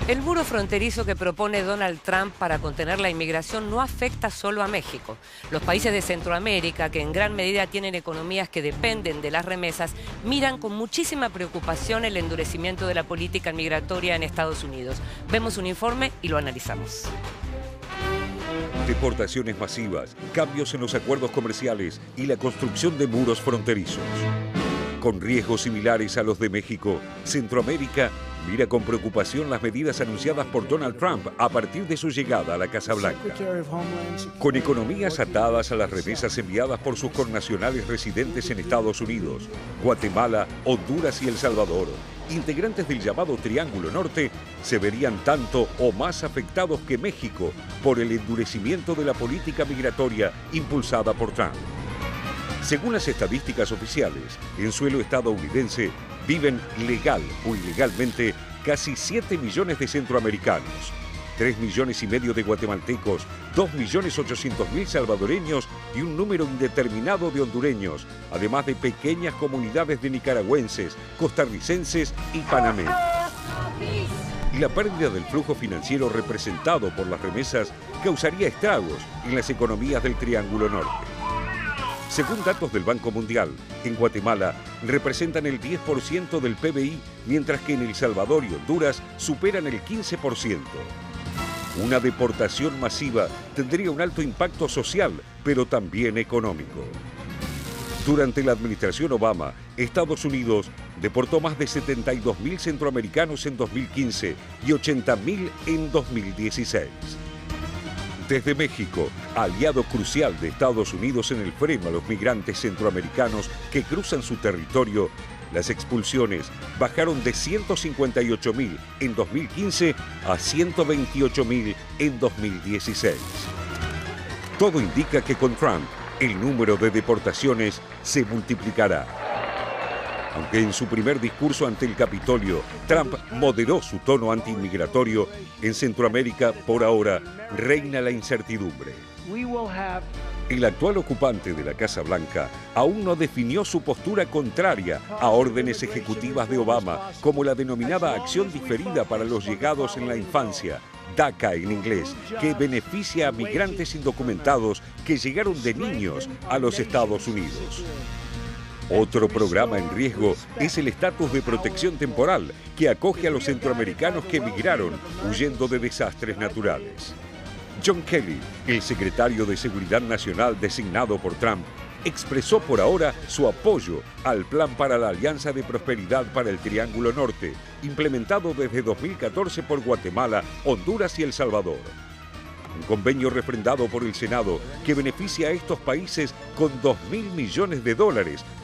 El muro fronterizo que propone Donald Trump para contener la inmigración no afecta solo a México. Los países de Centroamérica, que en gran medida tienen economías que dependen de las remesas, miran con muchísima preocupación el endurecimiento de la política migratoria en Estados Unidos. Vemos un informe y lo analizamos. Deportaciones masivas, cambios en los acuerdos comerciales y la construcción de muros fronterizos. Con riesgos similares a los de México, Centroamérica mira con preocupación las medidas anunciadas por Donald Trump a partir de su llegada a la Casa Blanca. Con economías atadas a las remesas enviadas por sus connacionales residentes en Estados Unidos, Guatemala, Honduras y El Salvador, integrantes del llamado Triángulo Norte, se verían tanto o más afectados que México por el endurecimiento de la política migratoria impulsada por Trump. Según las estadísticas oficiales, en suelo estadounidense viven legal o ilegalmente casi 7 millones de centroamericanos, 3,5 millones de guatemaltecos, 2,800,000 salvadoreños y un número indeterminado de hondureños, además de pequeñas comunidades de nicaragüenses, costarricenses y panameños. Y la pérdida del flujo financiero representado por las remesas causaría estragos en las economías del Triángulo Norte. Según datos del Banco Mundial, en Guatemala representan el 10% del PBI, mientras que en El Salvador y Honduras superan el 15%. Una deportación masiva tendría un alto impacto social, pero también económico. Durante la administración Obama, Estados Unidos deportó más de 72,000 centroamericanos en 2015 y 80,000 en 2016. Desde México, aliado crucial de Estados Unidos en el freno a los migrantes centroamericanos que cruzan su territorio, las expulsiones bajaron de 158,000 en 2015 a 128,000 en 2016. Todo indica que con Trump el número de deportaciones se multiplicará. Aunque en su primer discurso ante el Capitolio, Trump moderó su tono antiinmigratorio, en Centroamérica, por ahora, reina la incertidumbre. El actual ocupante de la Casa Blanca aún no definió su postura contraria a órdenes ejecutivas de Obama, como la denominada Acción Diferida para los Llegados en la Infancia, DACA en inglés, que beneficia a migrantes indocumentados que llegaron de niños a los Estados Unidos. Otro programa en riesgo es el estatus de protección temporal, que acoge a los centroamericanos que emigraron huyendo de desastres naturales. John Kelly, el secretario de Seguridad Nacional designado por Trump, expresó por ahora su apoyo al Plan para la Alianza de Prosperidad para el Triángulo Norte, implementado desde 2014 por Guatemala, Honduras y El Salvador. Un convenio refrendado por el Senado que beneficia a estos países con $2,000 millones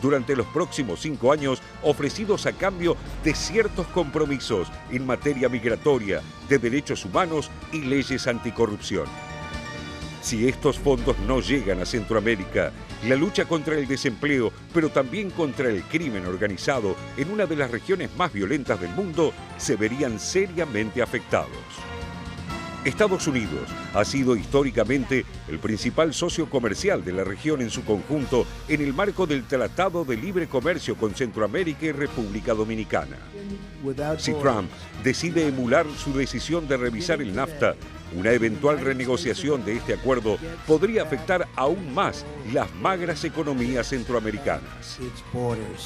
durante los próximos 5 años, ofrecidos a cambio de ciertos compromisos en materia migratoria, de derechos humanos y leyes anticorrupción. Si estos fondos no llegan a Centroamérica, la lucha contra el desempleo, pero también contra el crimen organizado en una de las regiones más violentas del mundo, se verían seriamente afectados. Estados Unidos ha sido históricamente el principal socio comercial de la región en su conjunto en el marco del Tratado de Libre Comercio con Centroamérica y República Dominicana. Si Trump decide emular su decisión de revisar el NAFTA, una eventual renegociación de este acuerdo podría afectar aún más las magras economías centroamericanas.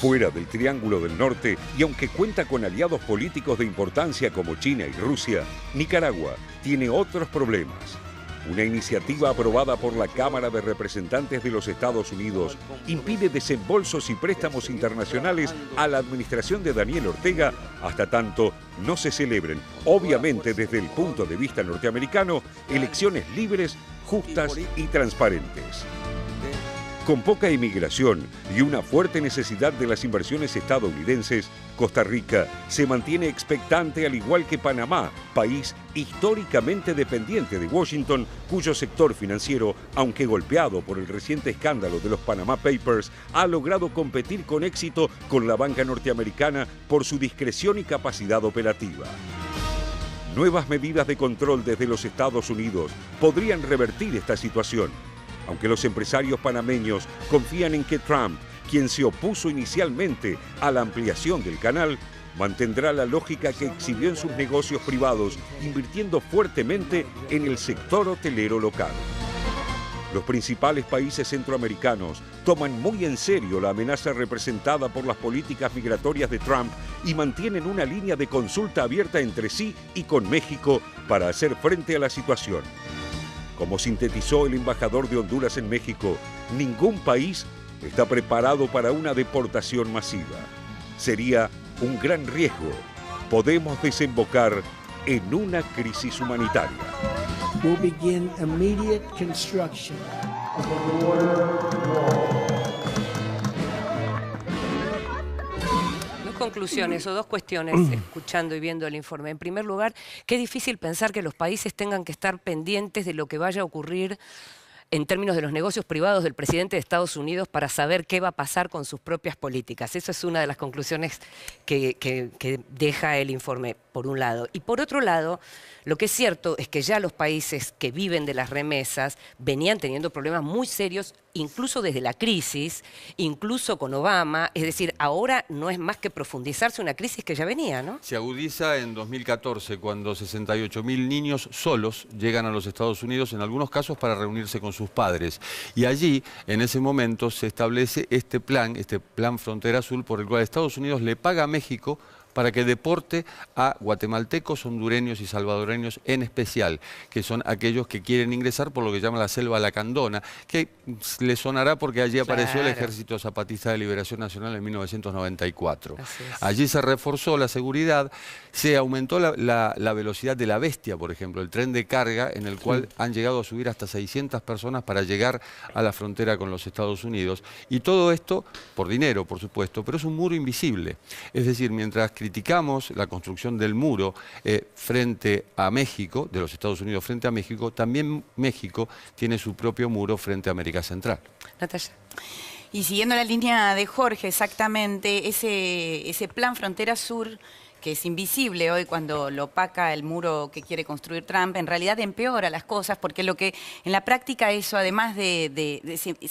Fuera del Triángulo del Norte, y aunque cuenta con aliados políticos de importancia como China y Rusia, Nicaragua tiene otros problemas. Una iniciativa aprobada por la Cámara de Representantes de los Estados Unidos impide desembolsos y préstamos internacionales a la administración de Daniel Ortega hasta tanto no se celebren, obviamente desde el punto de vista norteamericano, elecciones libres, justas y transparentes. Con poca inmigración y una fuerte necesidad de las inversiones estadounidenses, Costa Rica se mantiene expectante al igual que Panamá, país históricamente dependiente de Washington, cuyo sector financiero, aunque golpeado por el reciente escándalo de los Panama Papers, ha logrado competir con éxito con la banca norteamericana por su discreción y capacidad operativa. Nuevas medidas de control desde los Estados Unidos podrían revertir esta situación, aunque los empresarios panameños confían en que Trump, quien se opuso inicialmente a la ampliación del canal, mantendrá la lógica que exhibió en sus negocios privados, invirtiendo fuertemente en el sector hotelero local. Los principales países centroamericanos toman muy en serio la amenaza representada por las políticas migratorias de Trump y mantienen una línea de consulta abierta entre sí y con México para hacer frente a la situación. Como sintetizó el embajador de Honduras en México, ningún país está preparado para una deportación masiva. Sería un gran riesgo. Podemos desembocar en una crisis humanitaria. We'll begin immediate construction of the border wall. Dos conclusiones o dos cuestiones escuchando y viendo el informe. En primer lugar, qué difícil pensar que los países tengan que estar pendientes de lo que vaya a ocurrir en términos de los negocios privados del presidente de Estados Unidos para saber qué va a pasar con sus propias políticas. Esa es una de las conclusiones que deja el informe, por un lado. Y por otro lado, lo que es cierto es que ya los países que viven de las remesas venían teniendo problemas muy serios, incluso desde la crisis, incluso con Obama. Es decir, ahora no es más que profundizarse una crisis que ya venía, ¿no? Se agudiza en 2014, cuando 68.000 niños solos llegan a los Estados Unidos, en algunos casos para reunirse con sus padres. Y allí, en ese momento, se establece este plan Frontera Azul, por el cual Estados Unidos le paga a México para que deporte a guatemaltecos, hondureños y salvadoreños en especial, que son aquellos que quieren ingresar por lo que llaman la selva lacandona, que les sonará porque allí apareció el Ejército Zapatista de Liberación Nacional en 1994. Allí se reforzó la seguridad, se aumentó la velocidad de la Bestia, por ejemplo, el tren de carga en el cual han llegado a subir hasta 600 personas para llegar a la frontera con los Estados Unidos. Y todo esto por dinero, por supuesto, pero es un muro invisible. Es decir, mientras criticamos la construcción del muro frente a México, de los Estados Unidos frente a México, también México tiene su propio muro frente a América Central. Natalia. Y siguiendo la línea de Jorge, exactamente, ese plan Frontera Sur, que es invisible hoy cuando lo opaca el muro que quiere construir Trump, en realidad empeora las cosas, porque lo que en la práctica eso, además se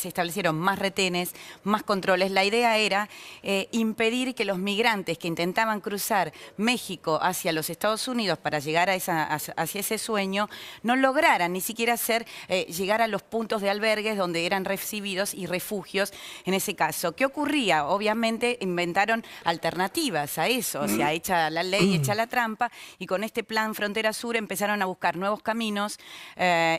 establecieron más retenes, más controles, la idea era impedir que los migrantes que intentaban cruzar México hacia los Estados Unidos para llegar hacia ese sueño, no lograran ni siquiera llegar a los puntos de albergues donde eran recibidos y refugios en ese caso. ¿Qué ocurría? Obviamente inventaron alternativas a eso, o sea, la ley, hecha la trampa, y con este plan Frontera Sur empezaron a buscar nuevos caminos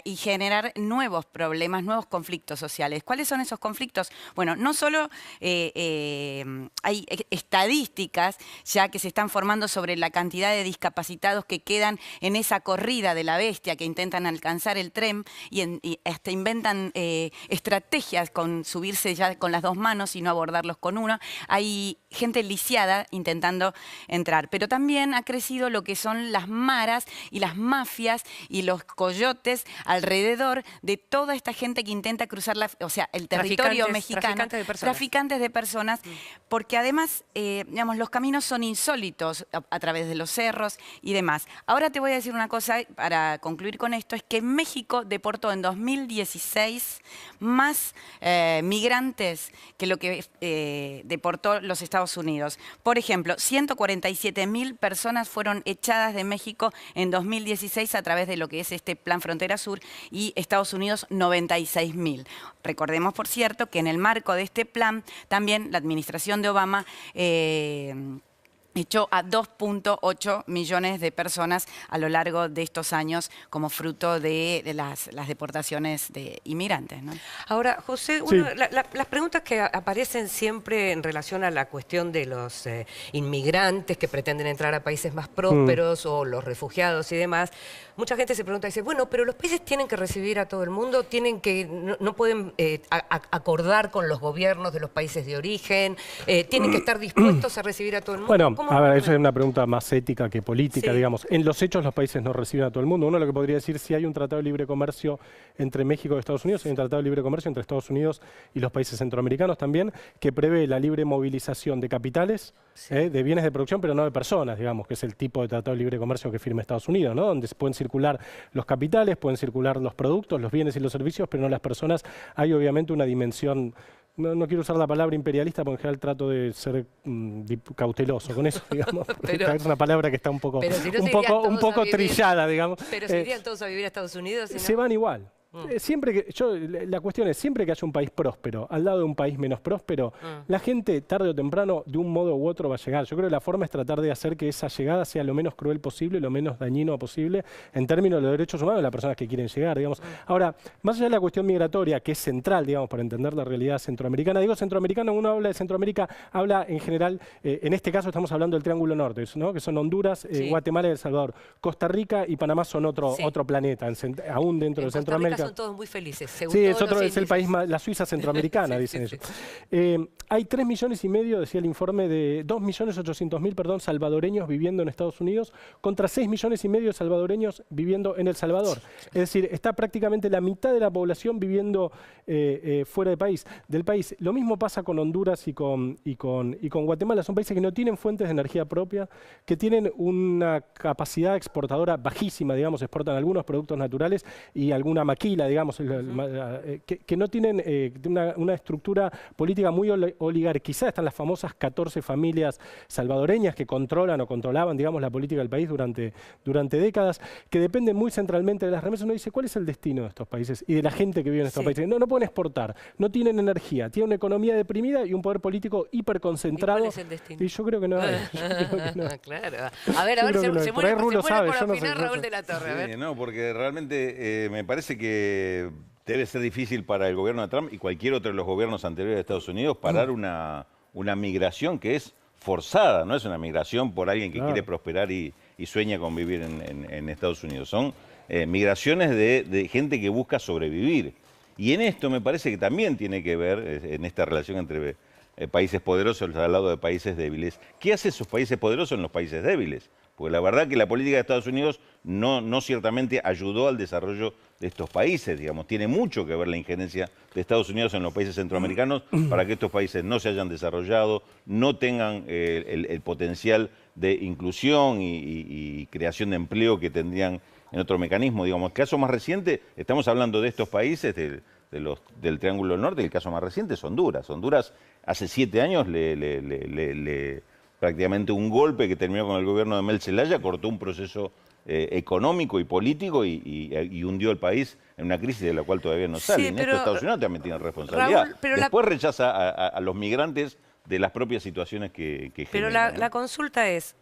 y generar nuevos problemas, nuevos conflictos sociales. ¿Cuáles son esos conflictos? Bueno, no solo hay estadísticas ya que se están formando sobre la cantidad de discapacitados que quedan en esa corrida de la Bestia, que intentan alcanzar el tren y hasta inventan estrategias con subirse ya con las dos manos y no abordarlos con una. Hay gente lisiada intentando entrar. Pero también ha crecido lo que son las maras y las mafias y los coyotes alrededor de toda esta gente que intenta cruzar el territorio mexicano. Traficantes de personas. Porque además, digamos, los caminos son insólitos a través de los cerros y demás. Ahora te voy a decir una cosa para concluir con esto, es que México deportó en 2016 más migrantes que lo que deportó los Estados Unidos. Por ejemplo, 147.000 personas fueron echadas de México en 2016 a través de lo que es este plan Frontera Sur, y Estados Unidos 96.000. Recordemos, por cierto, que en el marco de este plan también la administración de Obama echó a 2.8 millones de personas a lo largo de estos años como fruto de las deportaciones de inmigrantes, ¿no? Ahora, José, Sí. las preguntas que aparecen siempre en relación a la cuestión de los inmigrantes que pretenden entrar a países más prósperos o los refugiados y demás, mucha gente se pregunta, dice, bueno, pero los países tienen que recibir a todo el mundo, no pueden acordar con los gobiernos de los países de origen, tienen que estar dispuestos a recibir a todo el mundo. Bueno, a ver, esa es una pregunta más ética que política, digamos. En los hechos los países no reciben a todo el mundo. Uno lo que podría decir, si hay un tratado de libre comercio entre México y Estados Unidos, hay un tratado de libre comercio entre Estados Unidos y los países centroamericanos también, que prevé la libre movilización de capitales, de bienes de producción, pero no de personas, digamos, que es el tipo de tratado de libre comercio que firma Estados Unidos, ¿no? Donde pueden circular los capitales, pueden circular los productos, los bienes y los servicios, pero no las personas. Hay obviamente una dimensión no quiero usar la palabra imperialista porque en general trato de ser cauteloso con eso, digamos. Pero, es una palabra que está un poco, pero si no un poco trillada, digamos. Pero se irían todos a vivir a Estados Unidos. Se van igual. La cuestión es, siempre que haya un país próspero al lado de un país menos próspero, la gente tarde o temprano de un modo u otro va a llegar. Yo creo que la forma es tratar de hacer que esa llegada sea lo menos cruel posible, lo menos dañino posible en términos de los derechos humanos de las personas que quieren llegar, digamos. Ahora, más allá de la cuestión migratoria, que es central, digamos, para entender la realidad centroamericana, digo centroamericana, uno habla de Centroamérica, habla en general, en este caso estamos hablando del Triángulo Norte, ¿no? Que son Honduras, Guatemala y El Salvador. Costa Rica y Panamá son otro planeta, aún dentro de Centroamérica. Son todos muy felices. Sí, es el país más, la Suiza centroamericana, dicen ellos. Hay 3,5 millones, decía el informe, de 2,800,000, perdón, salvadoreños viviendo en Estados Unidos, contra 6,5 millones de salvadoreños viviendo en El Salvador. Es decir, está prácticamente la mitad de la población viviendo fuera del país. Lo mismo pasa con Honduras y con Guatemala. Son países que no tienen fuentes de energía propia, que tienen una capacidad exportadora bajísima, digamos, exportan algunos productos naturales y alguna maquila, digamos, que no tienen una estructura política muy oligarquizada. Están las famosas 14 familias salvadoreñas que controlan o controlaban, digamos, la política del país durante décadas, que dependen muy centralmente de las remesas. Uno dice, ¿cuál es el destino de estos países y de la gente que vive en estos países? No pueden exportar, no tienen energía, tienen una economía deprimida y un poder político hiperconcentrado. ¿Y cuál es el destino? Y yo creo que no hay. Claro. A ver, se muere por opinar Raúl de la Torre. A ver. Sí, no, porque realmente me parece que debe ser difícil para el gobierno de Trump y cualquier otro de los gobiernos anteriores de Estados Unidos parar una migración que es forzada, no es una migración por alguien que quiere prosperar y sueña con vivir en Estados Unidos. Son migraciones de gente que busca sobrevivir. Y en esto me parece que también tiene que ver, en esta relación entre países poderosos al lado de países débiles, ¿qué hace esos países poderosos en los países débiles? Porque la verdad que la política de Estados Unidos no ciertamente ayudó al desarrollo de estos países, digamos. Tiene mucho que ver la injerencia de Estados Unidos en los países centroamericanos para que estos países no se hayan desarrollado, no tengan el potencial de inclusión y creación de empleo que tendrían en otro mecanismo. Digamos, el caso más reciente, estamos hablando de estos países, del Triángulo Norte, el caso más reciente es Honduras. Honduras hace 7 años prácticamente un golpe que terminó con el gobierno de Mel Zelaya, cortó un proceso económico y político y hundió el país en una crisis de la cual todavía no sale. En esto Estados Unidos también tiene responsabilidad. Raúl, después rechaza a los migrantes de las propias situaciones que pero generan. la consulta es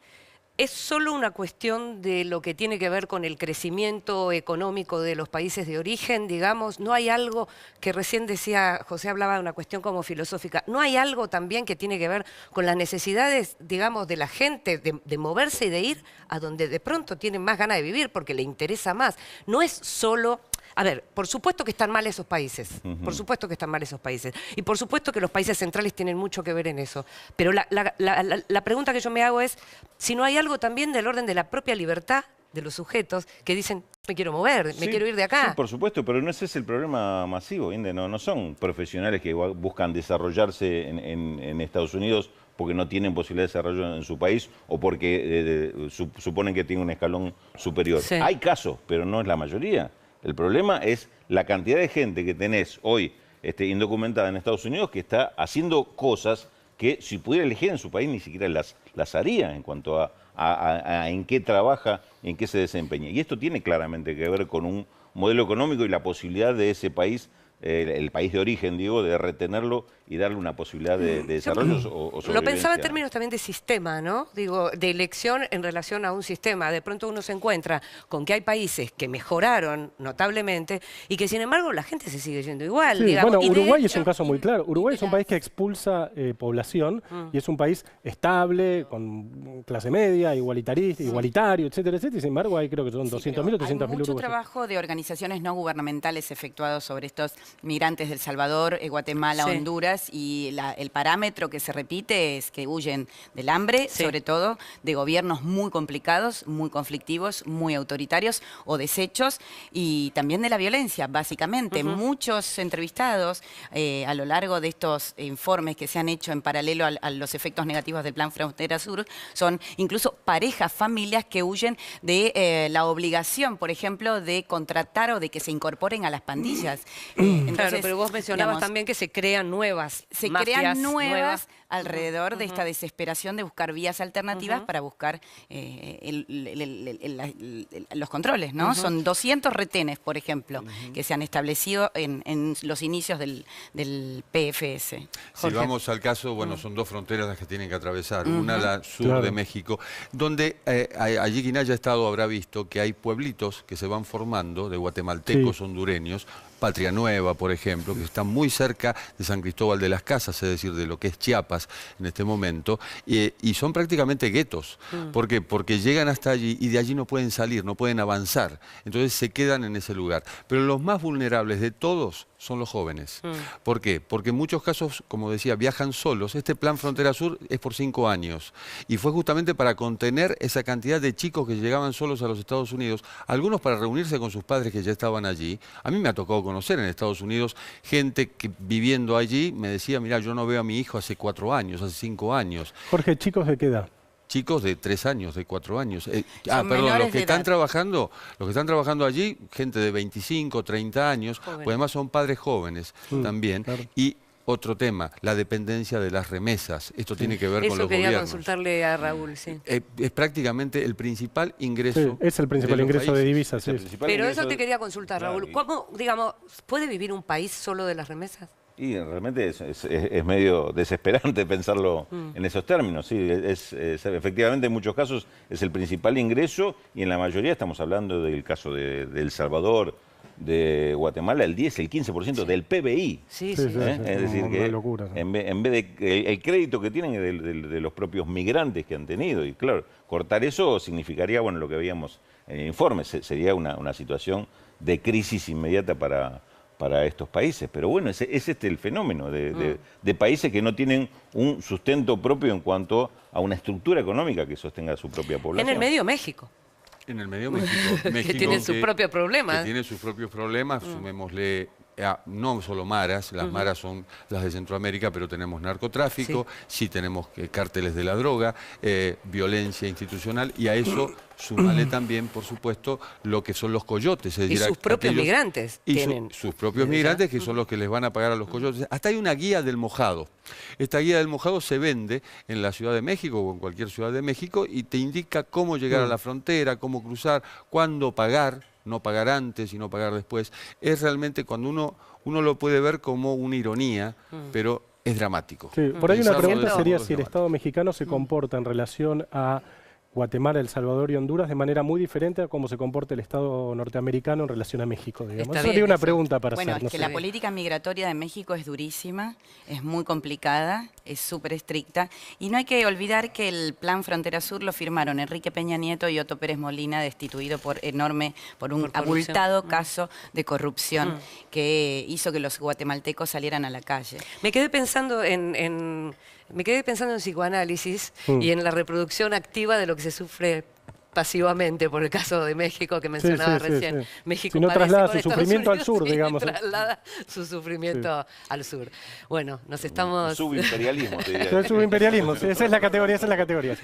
solo una cuestión de lo que tiene que ver con el crecimiento económico de los países de origen, digamos? ¿No hay algo que recién decía, José hablaba de una cuestión como filosófica, no hay algo también que tiene que ver con las necesidades, digamos, de la gente de moverse y de ir a donde de pronto tienen más ganas de vivir porque le interesa más? No es solo... A ver, por supuesto que están mal esos países, por supuesto que están mal esos países, y por supuesto que los países centrales tienen mucho que ver en eso, pero la pregunta que yo me hago es si no hay algo también del orden de la propia libertad de los sujetos que dicen, me quiero mover, me quiero ir de acá. Sí, por supuesto, pero no ese es el problema masivo, Inde, no son profesionales que buscan desarrollarse en Estados Unidos porque no tienen posibilidad de desarrollo en su país o porque suponen que tienen un escalón superior. Sí. Hay casos, pero no es la mayoría. El problema es la cantidad de gente que tenés hoy indocumentada en Estados Unidos que está haciendo cosas que si pudiera elegir en su país ni siquiera las haría en cuanto a en qué trabaja, en qué se desempeña. Y esto tiene claramente que ver con un modelo económico y la posibilidad de ese país, el país de origen, digo, de retenerlo y darle una posibilidad de desarrollo o sobrevivencia. Lo pensaba en términos también de sistema, ¿no? Digo, de elección en relación a un sistema. De pronto uno se encuentra con que hay países que mejoraron notablemente y que sin embargo la gente se sigue yendo igual. Sí, digamos. Bueno, Uruguay es un caso muy claro. Uruguay es un país que expulsa población y es un país estable, con clase media, igualitario, etcétera, etcétera. Y sin embargo hay creo que son 200.000 o 300.000 uruguayos. Hay mucho trabajo de organizaciones no gubernamentales efectuado sobre estos migrantes del Salvador, Guatemala, Honduras, y el parámetro que se repite es que huyen del hambre, sobre todo de gobiernos muy complicados, muy conflictivos, muy autoritarios o deshechos, y también de la violencia, básicamente. Muchos entrevistados a lo largo de estos informes que se han hecho en paralelo a los efectos negativos del Plan Frontera Sur son incluso parejas, familias que huyen de la obligación, por ejemplo, de contratar o de que se incorporen a las pandillas. Entonces, Claro, pero vos mencionabas digamos, también que se crean nuevas se mafias crean nuevas alrededor de esta desesperación de buscar vías alternativas para buscar los controles, ¿no? Son 200 retenes, por ejemplo, que se han establecido en los inicios del PFS. Si Jorge. vamos al caso, bueno, son dos fronteras las que tienen que atravesar. Una la sur Claro. de México, donde allí quien haya estado habrá visto que hay pueblitos que se van formando de guatemaltecos, Sí. hondureños, Patria Nueva, por ejemplo, que están muy cerca de San Cristóbal de las Casas, es decir, de lo que es Chiapas en este momento, y son prácticamente guetos. ¿Por qué? Porque llegan hasta allí y de allí no pueden salir, no pueden avanzar. Entonces se quedan en ese lugar. Pero los más vulnerables de todos son los jóvenes. ¿Por qué? Porque en muchos casos, como decía, viajan solos. Este plan Frontera Sur es por 5 años y fue justamente para contener esa cantidad de chicos que llegaban solos a los Estados Unidos, algunos para reunirse con sus padres que ya estaban allí. A mí me ha tocado conocer en Estados Unidos gente que viviendo allí me decía, mira, yo no veo a mi hijo hace 4 años, hace 5 años. Jorge, chicos, ¿de qué edad? Chicos de 3 años, de 4 años. Son Perdón, menores los que de están edad. trabajando allí, gente de 25, 30 años, Jóvenes. pues además son padres jóvenes también. claro. Y otro tema, la dependencia de las remesas. Esto tiene que ver con Eso los quería gobiernos. consultarle a Raúl, sí. Es prácticamente el principal ingreso. Sí, es el principal de los ingreso de países. divisas. Es el Sí. principal Pero ingreso eso te de- quería consultar, Claro, Raúl. y- ¿Cómo, digamos, puede vivir un país solo de las remesas? Y realmente es medio desesperante pensarlo en esos términos. Sí, efectivamente en muchos casos es el principal ingreso y en la mayoría estamos hablando del caso de El Salvador, de Guatemala, el 10, el 15% del PBI. Sí, Sí, sí. sí. Es decir, Una que locura, sí. en vez de el crédito que tienen de los propios migrantes que han tenido, y claro, cortar eso significaría, bueno, lo que veíamos en el informe, sería una situación de crisis inmediata para estos países. Pero bueno, es el fenómeno de países que no tienen un sustento propio en cuanto a una estructura económica que sostenga su propia población. En el medio México. En el medio México. México tiene sus propios problemas. Que tiene sus propios problemas, sumémosle no solo maras, las maras son las de Centroamérica, pero tenemos narcotráfico, sí tenemos cárteles de la droga, violencia institucional, y a eso sumale también, por supuesto, lo que son los coyotes. Es Y decir, sus propios aquellos- migrantes y tienen. sus propios migrantes, que son los que les van a pagar a los coyotes. Hasta hay una guía del mojado. Esta guía del mojado se vende en la Ciudad de México o en cualquier ciudad de México y te indica cómo llegar a la frontera, cómo cruzar, cuándo pagar, no pagar antes y no pagar después. Es realmente cuando uno lo puede ver como una ironía, pero es dramático. Sí, por ahí una Pensarlo pregunta de ese sería modo es si el dramático. Estado mexicano se comporta en relación a Guatemala, El Salvador y Honduras de manera muy diferente a cómo se comporta el Estado norteamericano en relación a México, digamos. Está Eso bien sería una eso. pregunta para Bueno, hacer. es no que sé. la política migratoria de México es durísima, es muy complicada, es súper estricta. Y no hay que olvidar que el Plan Frontera Sur lo firmaron Enrique Peña Nieto y Otto Pérez Molina, destituido por un Por corrupción. abultado caso de corrupción que hizo que los guatemaltecos salieran a la calle. Me quedé pensando en psicoanálisis y en la reproducción activa de lo que se sufre pasivamente por el caso de México que mencionaba sí, recién. sí. México Si no padece traslada con su Estados sufrimiento al Unidos, sur, sí, digamos. traslada su sufrimiento al sur. Bueno, nos estamos... Subimperialismo, te diría. Eso es subimperialismo, sí, esa es la categoría, esa es la categoría.